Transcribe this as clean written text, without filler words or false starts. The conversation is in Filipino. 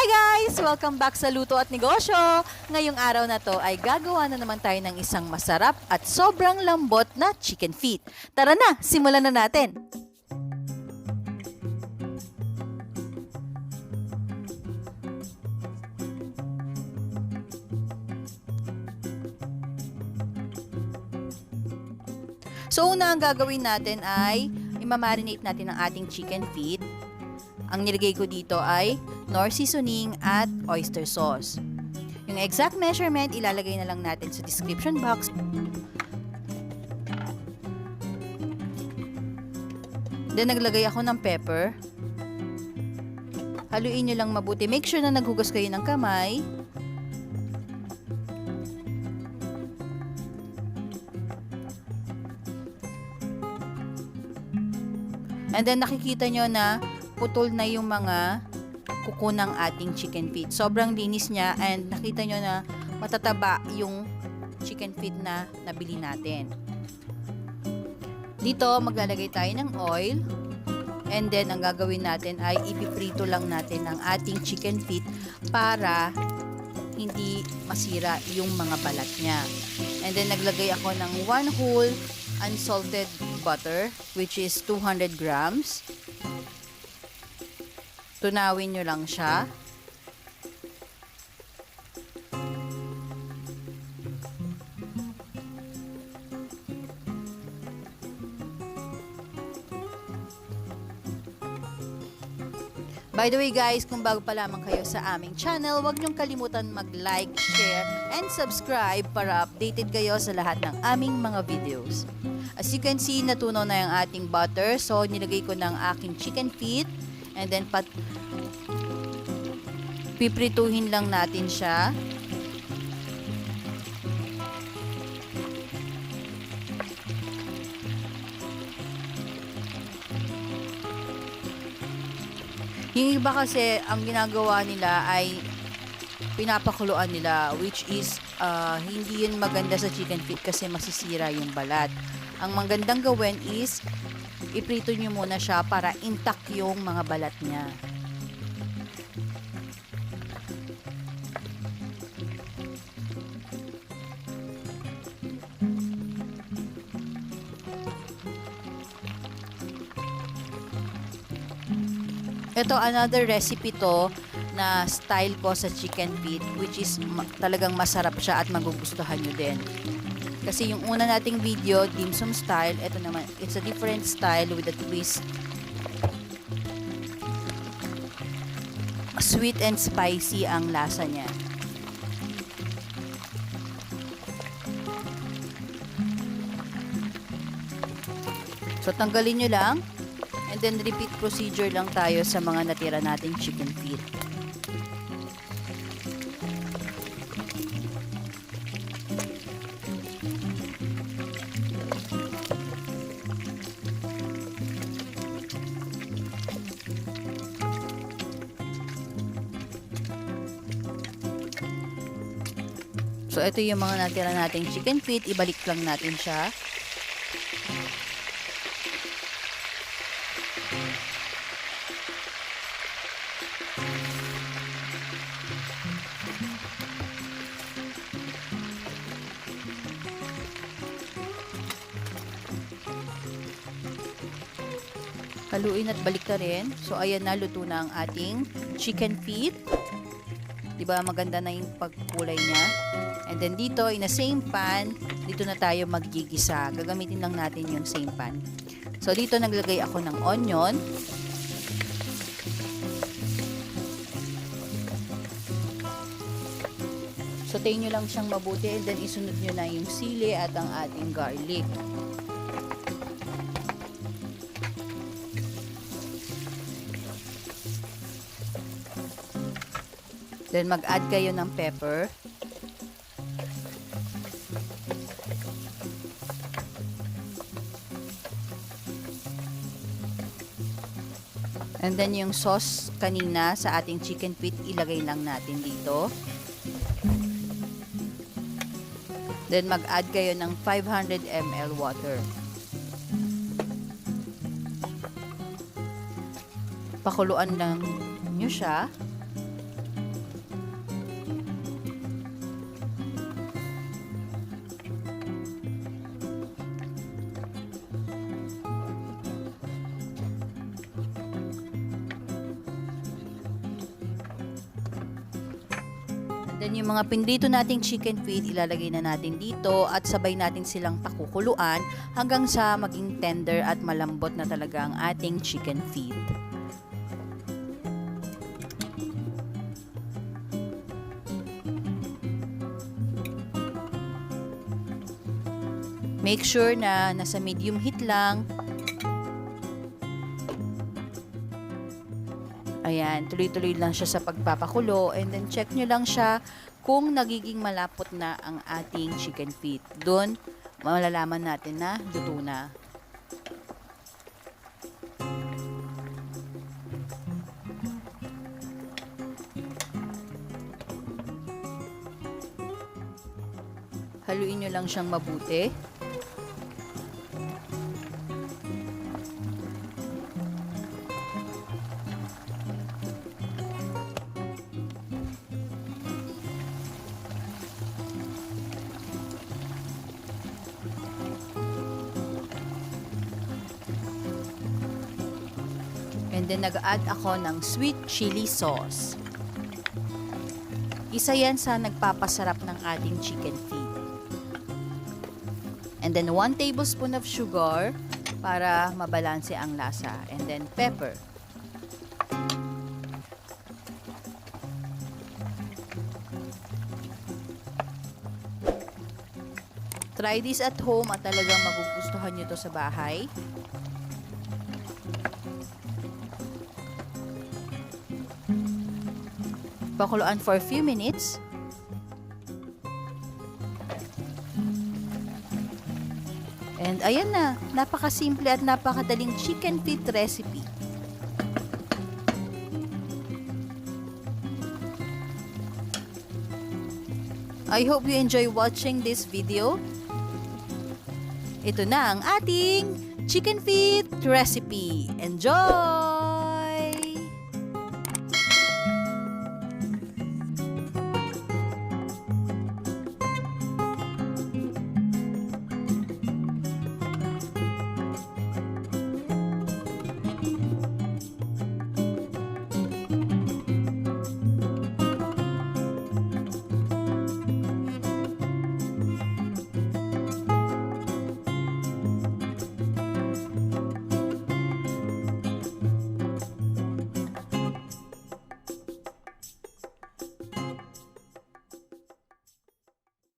Hi guys! Welcome back sa Luto at Negosyo! Ngayong araw na to ay gagawa na naman tayo ng isang masarap at sobrang lambot na chicken feet. Tara na, simulan na natin! So una ang gagawin natin ay imamarinate natin ang ating chicken feet. Ang nilagay ko dito ay Knorr seasoning at oyster sauce. Yung exact measurement ilalagay na lang natin sa description box. Then naglagay ako ng pepper. Haluin nyo lang mabuti. Make sure na naghugas kayo ng kamay. And then nakikita nyo na putol na yung mga kuko ng ating chicken feet. Sobrang linis niya and nakita nyo na matataba yung chicken feet na nabili natin. Dito maglalagay tayo ng oil and then ang gagawin natin ay ipiprito lang natin ang ating chicken feet para hindi masira yung mga balat niya. And then naglagay ako ng 1 whole unsalted butter which is 200 grams. Tunawin nyo lang siya. By the way guys, kung bago pa lamang kayo sa aming channel, huwag niyong kalimutan mag-like, share, and subscribe para updated kayo sa lahat ng aming mga videos. As you can see, natunaw na yung ating butter. So, nilagay ko ng aking chicken feet. And then, piprituhin lang natin siya. Yung iba kasi, ang ginagawa nila ay pinapakuluan nila, which is hindi yun maganda sa chicken feet kasi masisira yung balat. Ang magandang gawin is iprito nyo muna siya para intact yung mga balat niya. Ito, another recipe to na style ko sa chicken feet, which is talagang masarap siya at magugustuhan nyo din. Kasi yung una nating video, Dimsum style, ito naman, it's a different style with a twist. Sweet and spicy ang lasa niya. So, tanggalin nyo lang. And then, repeat procedure lang tayo sa mga natira nating chicken feet. So, ito yung mga natira nating chicken feet. Ibalik lang natin siya. Haluin at balik na rin. So, ayan na, luto na ang ating chicken feet. Diba, maganda na yung pagkulay niya. And then dito, in the same pan, dito na tayo maggigisa. Gagamitin lang natin yung same pan. So, dito naglagay ako ng onion. Sautein nyo lang siyang mabuti and then isunod nyo na yung sili at ang ating garlic. Then mag-add kayo ng pepper. And then yung sauce kanina sa ating chicken feet, ilagay lang natin dito. Then mag-add kayo ng 500 ml water. Pakuluan lang nyo siya. Then yung mga pinrito nating chicken feet, ilalagay na natin dito at sabay natin silang pakukuluan hanggang sa maging tender at malambot na talaga ang ating chicken feet. Make sure na nasa medium heat lang. Ayan, tuloy-tuloy lang siya sa pagpapakulo and then check nyo lang siya kung nagiging malapot na ang ating chicken feet. Doon, malalaman natin na luto na. Haluin nyo lang siyang mabuti. And then nag-add ako ng sweet chili sauce. Isa yan sa nagpapasarap ng ating chicken feet. And then 1 tablespoon of sugar para mabalanse ang lasa. And then pepper. Try this at home at talagang magugustuhan nyo to sa bahay. Pakuluan for a few minutes. And ayan na, napakasimple at napakadaling chicken feet recipe. I hope you enjoy watching this video. Ito na ang ating chicken feet recipe. Enjoy!